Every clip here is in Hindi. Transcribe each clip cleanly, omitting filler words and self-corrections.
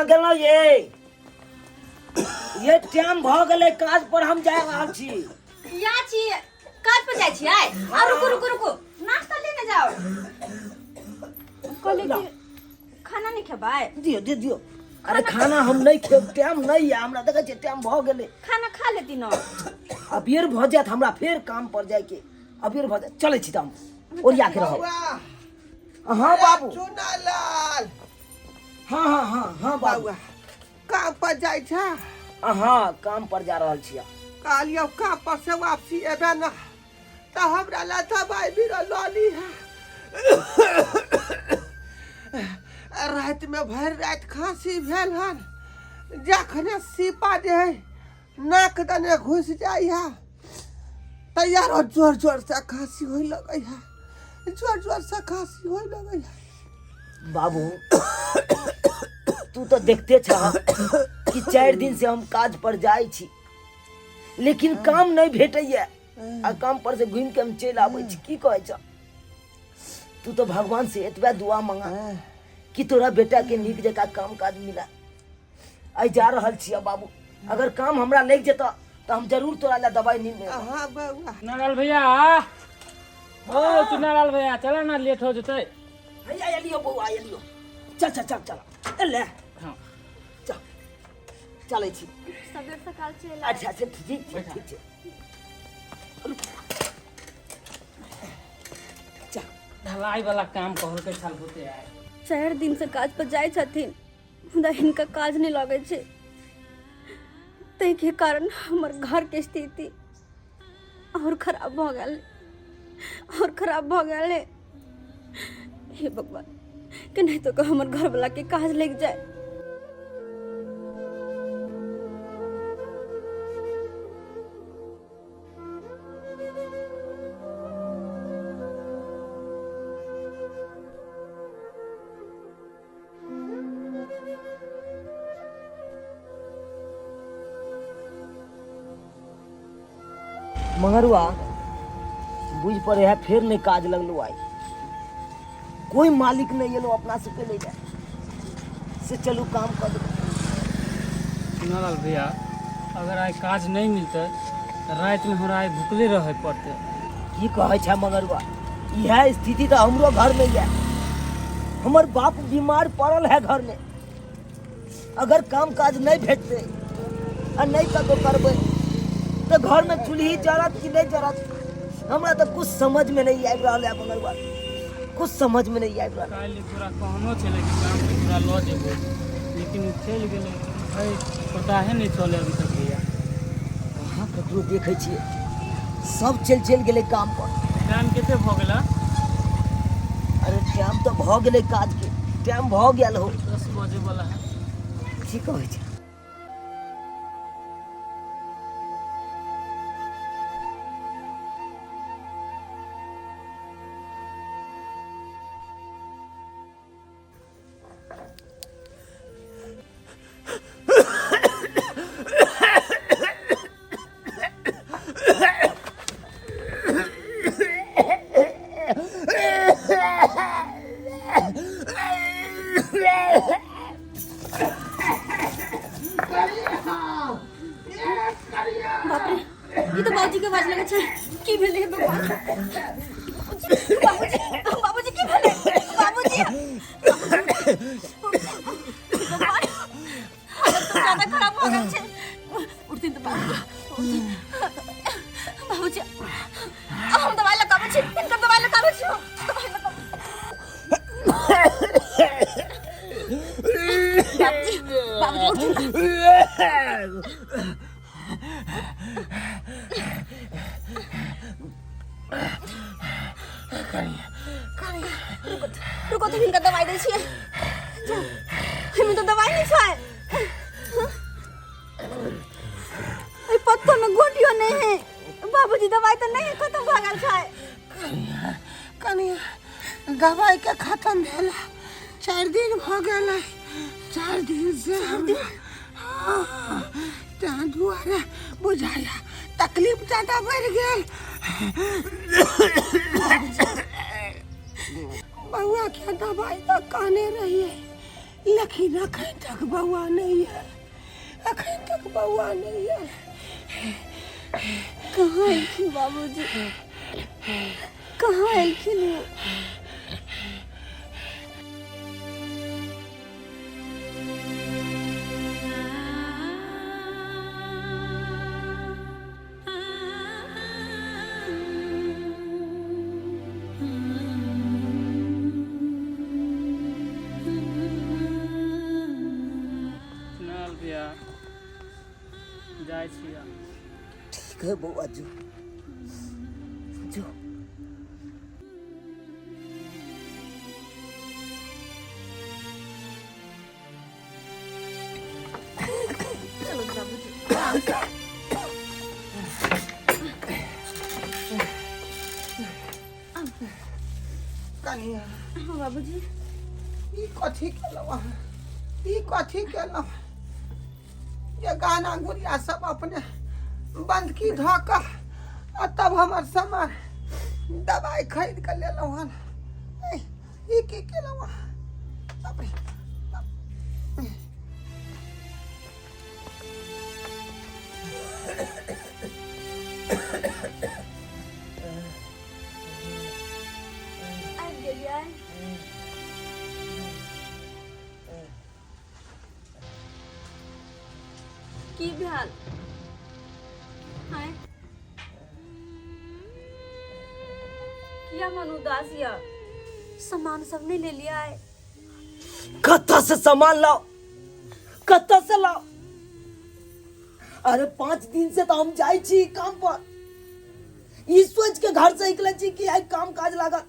कहाँ गेलो ये टाइम भ गेलै काज पर हम जा रहल छी। या छी काज पर जाइ छी आइ। आ रुको नाश्ता लेने जाओ। कहले कि खाना नहीं खेबाय। दियो अरे खाना हम नहीं खेब, टाइम नहीं है हमरा, देखे छी टाइम भ गेलै। खाना खा लेती न। अबेर भ जात हमरा फेर काम पर जाय के। अबेर भ जात चलै छी त हम ओरिया के रहब। हां बाबू चुनालाल। हाँ बाबू काम पर जाय छा। हाँ काम पर जा रहल छिया। कालियो काम पर से वापसी एबे ना त हमरा ला दवाई बीरो लली है। रात में भर रात खांसी भेल हन, जखने सीपा दे नाक दने घुस जाई है तैयार जोर से खांसी होय लगई है, जोर से खांसी होय लगई है। बाबू तू तो देखते छ कि 4 दिन से हम काज पर जाय छी, लेकिन काम नहीं भेटैया। आ काम पर से घूम के हम चल आबै छी। की कहै छ? तू तो भगवान से एतबा दुआ मांगा कि तोरा बेटा के नीक जका काम काज मिला। आई जा रहल छिया बाबू, अगर काम हमरा लग जेता तो हम जरूर तोरा ला दवाई नहीं ले। हां बउआ। नाराल भैया ओ तू नाराल भैया चला ना, लेट हो जतै। भैया एलियो बउआ एलियो। चल ले हां चलै छी। सबेर सकाल चल। अच्छा ठीक छै। चल ढलाई वाला काम कहल के साल होते आए। 4 दिन से काज पर जाय छथिन, मुदा हिनका काज नहीं लगे छे। तै के कारण हमर घर के स्थिति और खराब भ गेल। हे भगवान के नहीं तो हमर घर वाला के काज लग जाए। मंगरुआ बुझ पड़े है फिर नहीं काज लगलो। आई कोई मालिक नहीं एलो अपना से पे ले जाए से चलू काम कर दो। नाराल भैया अगर आइ काज नहीं मिलते रात में हमरा आइ भूखले रहे पड़ते। की कहे छ मंगरुआ, यह स्थिति तो हमरो घर में है। हमर बाप बीमार पड़ल है घर में। अगर काम काज नहीं भेटते और नहीं कतो करबे तो घर में चूल्ही जरत कि नहीं जरत हमरा तो कुछ समझ में नहीं आबि रहल है। मंगरुआ कुछ समझ में नहीं आबि रहल। काल्हि तोरा कहनो छले कि काम पे तोरा ल जेबो, लेकिन उ चल गेलै। भाई पता है नहीं चले अभी तक भैया। कहाँ ककरो देखे छियै, सब चल गेले काम पर। टाइम केते भ गेला? अरे टाइम तो भ गेले, काज के टाइम भ गेल हो। 10 बजे वाला है। ठीक कहै छै। बापरे ये तो बाबूजी के आवाज लगे छे। की भेले हे भगवान? बाबूजी की भेले? बाबूजी भगवान हालत तो ज्यादा खराब हो गई छे। उठती तो बाबूजी हम दवाई लगाबे छी, इनकर दवाई लगाबे छी। बाबूजी उठती रुको तो इनका दवाई दे छिए। हमें तो दवाई नहीं खाए। ए पत्थर में गोटियो नहीं है। बाबूजी दवाई तो नहीं खत्म भ गेल छै। कनिया दवाई के खत्म भेला 4 दिन भ गेलै। 4 दिन से तैं दुआरे बुझाया तकलीफ ज्यादा बढ़ गेल। बउआ के दवाई तो कहने रहिए लेकिन अखन तक बउआ नहीं है, अखन तक बउआ नहीं है। कहाँ एलखिन बाबूजी, कहाँ एलखिन वो? सुनाल भैया जाइ छी आब। ठीक है बउआ जो जो। चलो बाबूजी आराम से। कनिया हाँ बाबूजी। ई कथी केलवा, ई कथी केलवा? ये गाना गुड़िया सब अपने बंद की धोका और तब हमार सामान दवाई खरीद कर ले लो हन। ई की केलवा? बाप रे बाप। आबि गेलियै? की भेल? हैं? किया मन उदास या? सामान सब नहीं ले लिया है? कत्ता से सामान लाओ, कत्ता से लाओ। अरे 5 दिन से तो हम जाई छी काम पर, ई सोच के घर से निकले छी कि आई काम काज लागत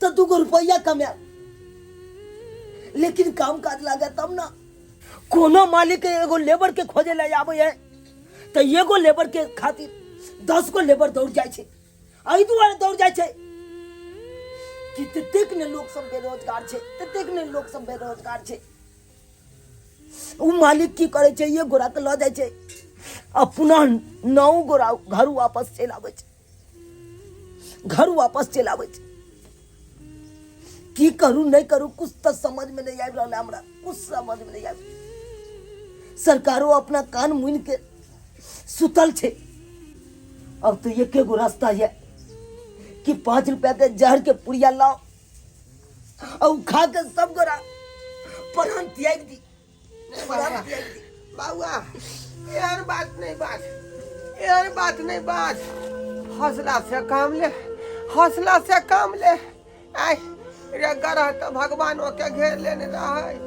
तो 2 रुपया कमाए, लेकिन काम काज लागे तब ना। कोनो मालिक एगो लेबर के खोजे ले आवे है तो एगो लेबर के खातिर 10 गो लेबर दौड़ जाए छे। एहि दुआरे दौड़ जाए छे कि ततेक ने लोग सब बेरोजगार छे, ततेक ने लोग सब बेरोजगार छे। उ मालिक की करे छे, ये गोरा के ल जाए छे आ पुनः 9 गोरा घर वापस चल आवे छे, घर वापस चल आवे छे। की करूं नहीं करूं कुछ तो समझ में नहीं आबि रहल हमरा, कुछ समझ में नहीं आबि। सरकारों अपना कान मुन के सुतल छे। अब तो एक गो रास्ता है कि 5 रुपया के जहर के पुड़िया लाओ और खा के सब गोरा प्राण त्याग दी, प्राण त्याग दी। बाबुआ यार बात नहीं बात, यार बात नहीं बात। हौसला से काम ले, हौसला से काम ले। आई रे गरह तो भगवानों के घेर लेने रहा है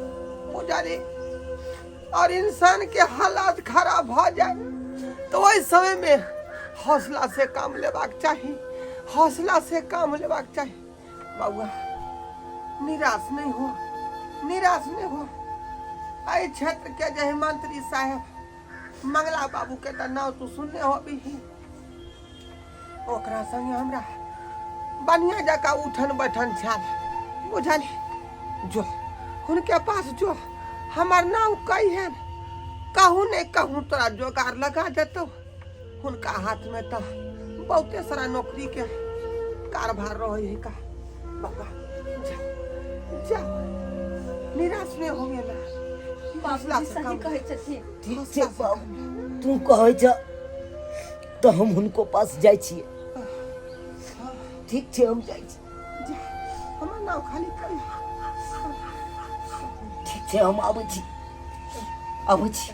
पुजारी, और इंसान के हालात खराब हो जाए तो वही समय में हौसला से काम लेबाक चाहिए, हौसला से काम लेबाक चाहिए। बाबुआ निराश नहीं हो, निराश नहीं हो। आई क्षेत्र के जो मंत्री साहब मंगला बाबू के तो नाम तू सुनने हो भी, ओकरा संगे हमरा बढ़िया जका उठन बैठन छाल बुझली। जो उनके पास जो हमार नाम कही है, कहूँ नहीं कहूँ तोरा जोगार लगा देतो। उनका हाथ में तो बहुते सारा नौकरी के कारभार रहे का। बाबा जा जा, निराश नहीं हो गेला। बाबूजी सही कहै छथिन। ठीक छे बाबू, तू कहै छ तो हम उनको पास जाय छिए। ठीक छे हम जाय छी। जा हमर नाम खाली करी। ठीक छे हम आबै छी, आबै छी।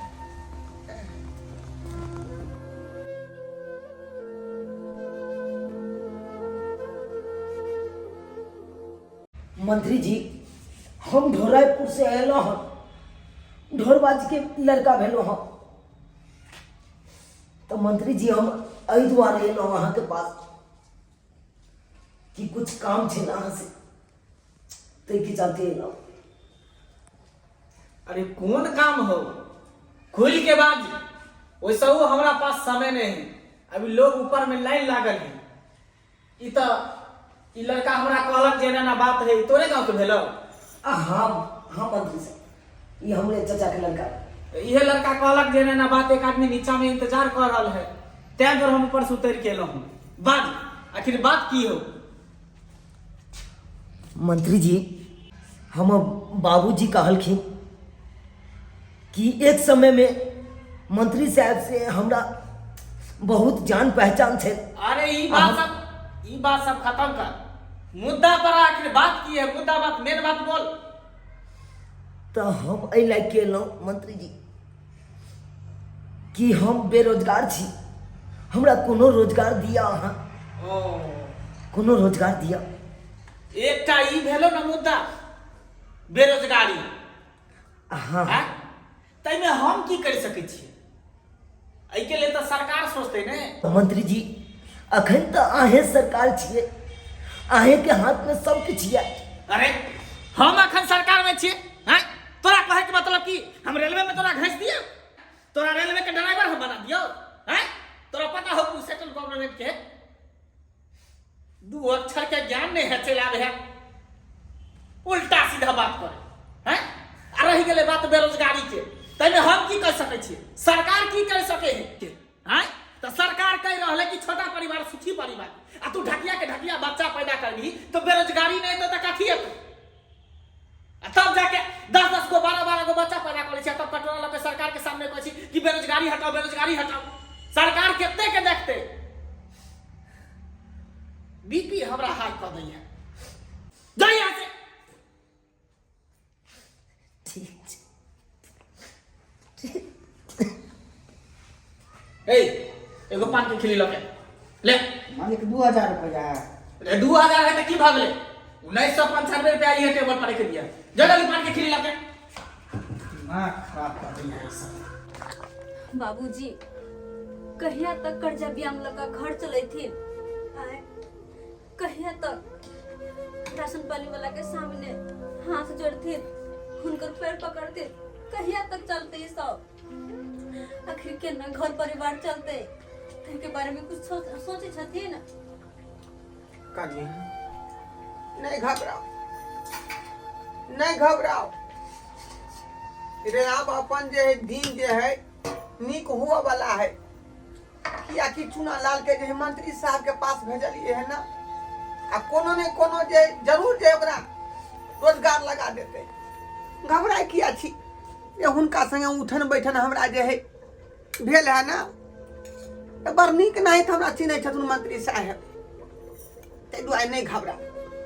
मंत्री जी हम ढोराईपुर से एलो हन, ढोरबाज के लड़का भेलो हन। तो मंत्री जी हम एहि दुआरे एलो अहाँ के पास कि कुछ काम छे ना से, तो की चलते एलो। अरे कौन काम हो, खुल के बाद वैसे वो हमारा पास समय नहीं है। अभी लोग ऊपर में लाइन लागल है। ई तो ई लड़का हमरा कहलक जे ना बात है, तोरे गांव के भेलो? हाँ हाँ मंत्री साहब, ये हमरे चाचा के लड़का। इहे लड़का कहलक जे ना बात, एक आदमी नीचा में इंतजार कर रहा है, तैं पर हम ऊपर से उतर के एलो हूँ। बात आखिर बात की हो? मंत्री जी हम बाबूजी कहलखिन कि एक समय में मंत्री साहब से हमरा बहुत जान पहचान थे। अरे ई बात सब खत्म कर, मुद्दा पर आखिर बात की है, मुद्दा बात मेन बात बोल। तो हम एहि लायक केलहुँ मंत्री जी कि हम बेरोजगार छी, हमरा कोनो रोजगार दिया अहाँ, कोनो रोजगार दिया। एकटा ई भेलो ना मुद्दा बेरोजगारी। हाँ तैमे हम की कर सकै छी? एहि के लिए तो सरकार सोचते ने। मंत्री जी अखन तो अहें सरकार छिए, अहें के हाथ में सब कुछ है। अरे हम अखन सरकार में छिए, हैं? तोरा कहे के मतलब कि हम रेलवे में तोरा घिस दिया, तोरा रेलवे के ड्राइवर हम बना दियो, हैं? तोरा पता हो सेंट्रल गवर्नमेंट के 2 अक्षर के ज्ञान नहीं है, चला है उल्टा सीधा बात करे, हैं? आ रही गेले बात बेरोजगारी के, तैमे हम की कर सकै छी? सरकार की कर सके है? हैं? तो सरकार कह रहले कि छोटा परिवार सुखी परिवार, आ तू ढकिया के ढकिया बच्चा पैदा करबी तो बेरोजगारी नहीं तो कथी है? तब जाके 10-10 को 12-12 को बच्चा पैदा करे छै, तब कटोरा लगे सरकार के सामने कहै छी कि बेरोजगारी हटाओ, बेरोजगारी हटाओ। सरकार कितने के देखते? बीपी हमरा हाई कर दैया। जा यहाँ से। ठीक छै। एगो पान के खिली लके ले। मालिक 2000 रुपया है। अरे 2000 है तो की भाग ले? 1995 रुपया ये टेबल पर रख दिया। जल्दी पान के खिली लके। दिमाग खराब कर दिया है सब। बाबूजी कहिया तक कर्जा ब्याम लगा घर चलेथिन? आए कहिया तक राशन पानी वाला के सामने हाथ जोड़थिन, हुनकर पैर पकड़थिन? कहिया तक चलते ये सब? आखिर के ना घर परिवार चलते के बारे में कुछ सोचे छथिन? कन्या नहीं घबराओ, नहीं घबराओ। रे आप अपन जे है दिन जे है नीक हुआ वाला है। किया कि चुना लाल के जे मंत्री साहब के पास भेजलिए है ना, आ कोनो ने कोनो जे जरूर जे ओकरा रोजगार लगा देते। घबराए किया छी? ये हुनका संगे उठन बैठन हमरा जे है भेल है ना, तो बड़ नीक नहीं हमरा चिन्है छथुन मंत्री साहब। ते दुआरे नहीं घबरा,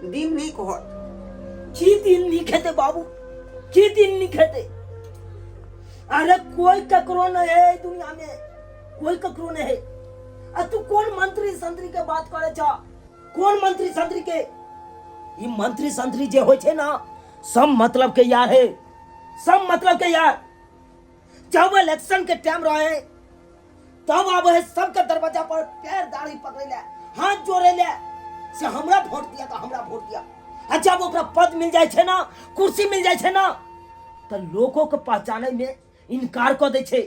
दिन नीक होत। की दिन नीक हेतै बाबू, की दिन नीक हेतै? अरे कोई ककरो नहीं है दुनिया में, कोई ककरो नहीं है। आ तू कौन मंत्री संतरी के बात करे छ? कौन मंत्री संतरी के? ये मंत्री संतरी जे होय छे ना, सब मतलब के यार है, सब मतलब के यार। जब इलेक्शन के टाइम रहे तब आब है सबके दरवाजा पर पैर दाढ़ी पकड़े ले, हाथ जोड़े ले से हमरा वोट दिया तो हमरा वोट दिया। आ जब ओकरा पद मिल जाए छे ना, कुर्सी मिल जाए छे ना, तो लोगों के पहचाने में इनकार कर दे छे,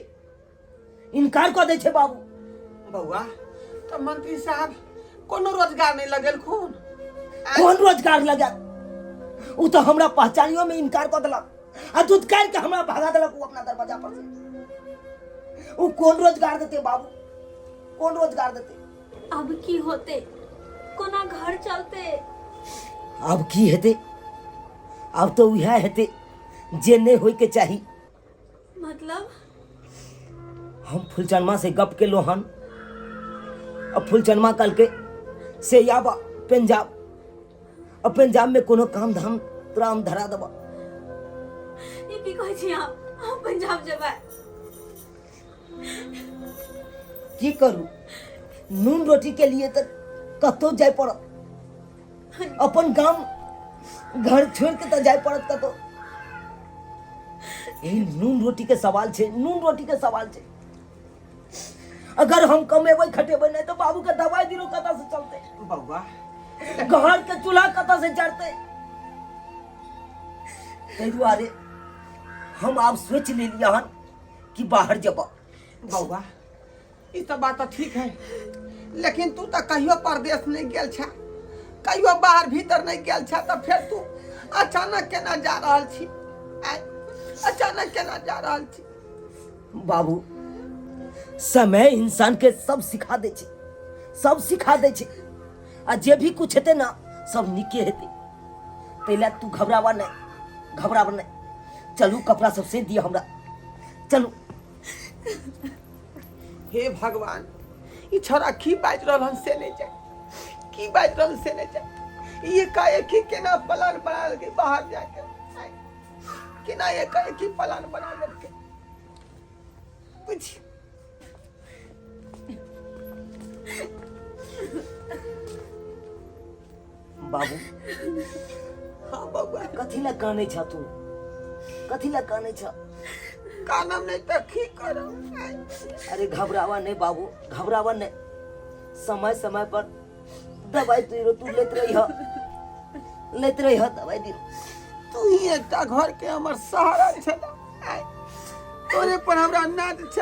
इनकार कर दे छे बाबू। बउआ तो मंत्री साहब कोनो रोजगार नहीं लगल खून? कौन रोजगार लगा? उ तो हमरा पहचानियों में इनकार कर देलक, आ दूध काट के हमरा भगा देलक उ अपना दरवाजा पर से। उ कौन रोजगार देते बाबू, कौन रोजगार देते? अब की होते? कोना घर चलते? अब की हेते? अब तो वह हेते जे नहीं होय के चाही। मतलब हम फुलचनमा से गप के लोहन, अब फुलचनमा कल के से याबा पंजाब, अब पंजाब में कोनो काम धाम तोरा हम धरा देबा। ये की कहै छी आप? हम पंजाब जेबै? की करू? नून रोटी के लिए तो कतो जाय पड़त, अपन गांव घर छोड़ के तो जाय पड़त कतो। यही नून रोटी के सवाल छे, नून रोटी के सवाल छे। अगर हम कमेबै खटेबै नहीं तो बाबू के दवाई दिनो कता से चलते? बउआ घर के चूल्हा कता से जड़ते? ताहि दुआरे हम आप सोच ले लिया हन कि बाहर जब। बउआ ई तो बात तो ठीक है, लेकिन तू तो कहियो परदेश नहीं गेल छा, कहियो बाहर भीतर नहीं गेल छा, तो फिर तू अचानक केना जा रहल छी? अचानक केना जा रहल छी? बाबू समय इंसान के सब सिखा दे छे, सब सिखा दे छे। आ जे भी कुछ हेते ना सब निके हेते। पहले तू घबरावा नहीं, घबरावन नहीं। चलू कपड़ा सब से दिया हमरा, चलू। हे भगवान, ई छोरा की बाज रहल से नहीं जाए, की बाज रहल से नहीं जाए। ये काहे की केना प्लान बना के बाहर जाके केना ये काहे की प्लान बना लेके कुछ। बाबू हाँ बबुआ, कथी ला काने छ तू, कथी ला काने छ? कानम नहीं तो की करम। अरे घबरावा नहीं बाबू, घबरावा नहीं। समय समय पर दवाई तू लेत रही हो, लेत रही हो दवाई दी। तू ही एकटा घर के हमर सहारा छला, तोरे पर हमरा नाद छ।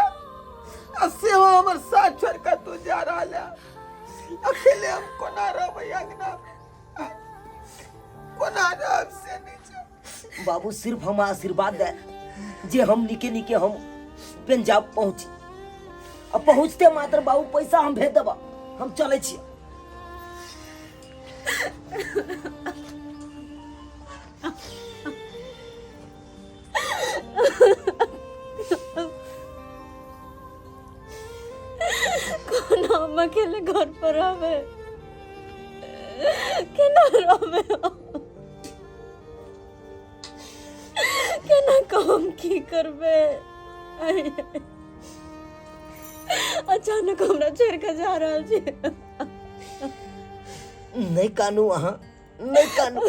असे हो हमर साथ छोड़ के तू जा रहल है। अकेले हम कोना रहबै अंगना, कोना रह से नहीं छ। बाबू सिर्फ हम आशीर्वाद दे जे हम निके निके हम पंजाब पहुंची। अब पहुंचते मात्र बाबू पैसा हम भेज देबा, हम चले छी। कोना हम अकेले घर पर आवे, केना रहबे, केना काम की करबे। अचानक हमरा छोड़ के जा रहल छी। नहीं कानू अहाँ, नहीं कानू।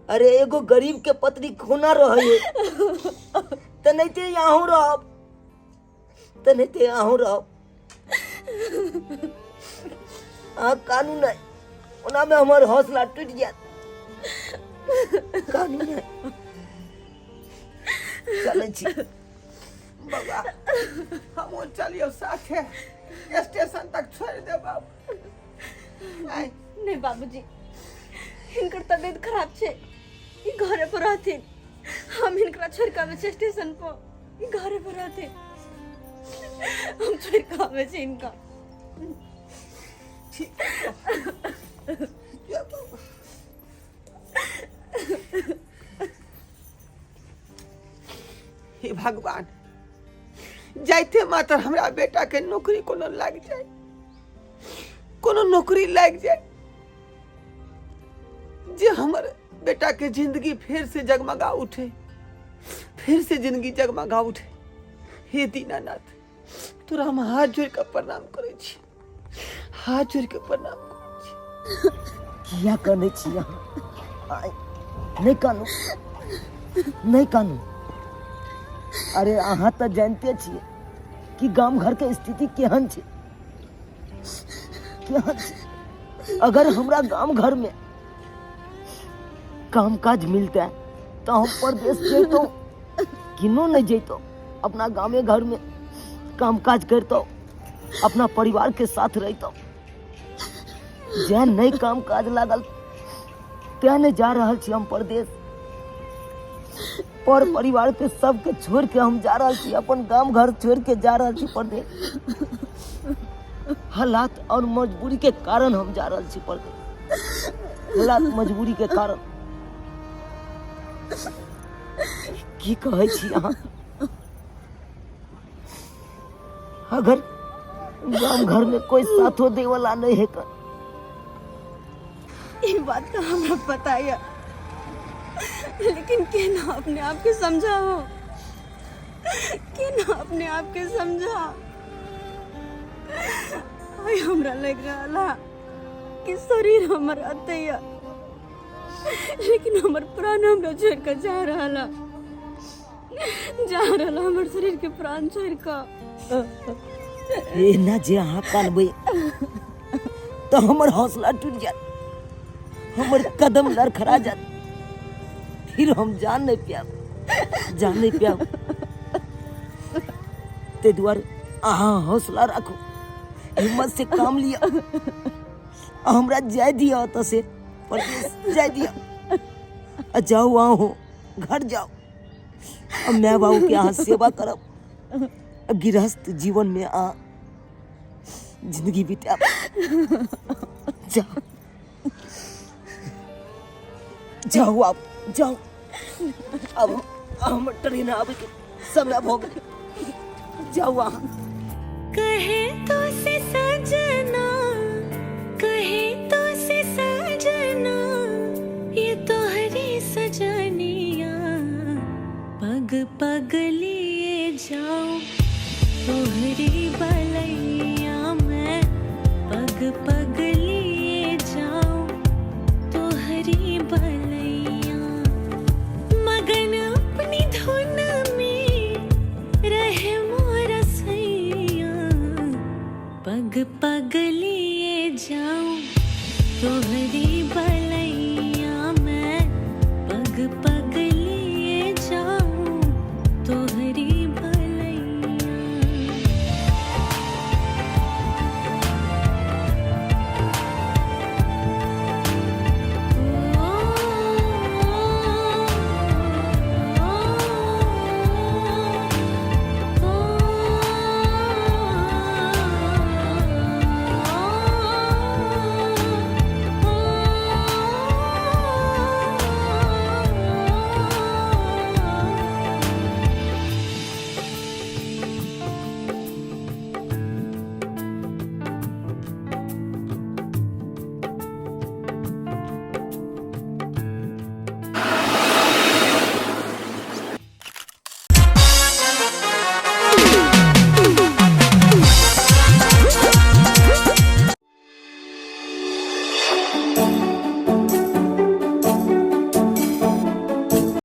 अरे एगो गरीब के पत्नी खोना रहे तो नहीं ते यहाँ रहब, तो नहीं ते यहाँ रहब। कानून नहीं, ओना में हमार हौसला टूट जात। कानून नहीं, चले छी। बबुआ, हम चलियो साथे स्टेशन तक छोड़ दे बाबू। नहीं बाबूजी, इनकर तबीयत खराब छे, ई घरे पर रहथिन। हम इनकरा छोड़ के आवे छे स्टेशन पर, ई घरे पर रहथिन। हम छोड़ के आवे छे इनका। ठीक है या बाबू। हे भगवान, जाइते मात्र हमरा बेटा के नौकरी कोनो लग जाए, कोनो नौकरी लग जाए जे हमर बेटा के जिंदगी फिर से जगमगा उठे, फिर से जिंदगी जगमगा उठे। हे दीनानाथ, तोरा हम हाथ जोड़ के प्रणाम करे छी, हाथ जोड़ के प्रणाम करे छी। किया करने छी यहाँ? नहीं कानू, नहीं कानू। अरे अहाँ तो जानते छिए कि गांव घर के स्थिति केहन छे, केहन छे। अगर हमरा गांव घर में काम काज मिलता है तो हम परदेश जैतो, किनो नहीं जैतो। अपना गाँव घर में काम काज करतो, अपना परिवार के साथ रहतो। जे नहीं काम काज लागल तेने जा रहल छी हम परदेश। पर परिवार के सबके छोड़ के हम जा रहल छी, अपन गांव घर छोड़ के जा रहल छी परदेश। हालात और मजबूरी के कारण हम जा रहल छी परदेश, हालात मजबूरी के कारण। की कहै छी अहाँ? अगर गांव घर में कोई साथो दे वाला नहीं है कर। ये बात तो हमरा पता है, लेकिन केना अपने आप के समझाओ, केना अपने आप के समझा। आई हमरा लग रहा कि शरीर हमर अतैया, लेकिन हमर प्राण हमरा छोड़ कर जा रहा हमर शरीर के प्राण छोड़ कर। ए ना जे अहाँ कानबै तो हमर हौसला टूट जात, हमर कदम लड़खड़ा जात, फिर हम जान नहीं पाब, जान नहीं पाब। ते दुआरे अहाँ हौसला रखो, हिम्मत से काम लिया। हमरा जाय दिया तो से परदेश जाय दिया। जाओ वहाँ हो, घर जाओ, अब मैं बाबू के यहाँ सेवा करब, गृहस्थ जीवन में आ जिंदगी बिताब। जाओ जाओ आप जाओ, अब हम ट्रेन आवे के समय हो गए, जाओ आप। कहे तो से सजना, कहे तो से सजना, ये तोहरी सजनिया, पग पग लिए जाऊं तोहरी बलैया में, पग पग लिए जाऊं तोहरी बलैया, मगन अपनी धुन में रहे मोर सैया, पग पग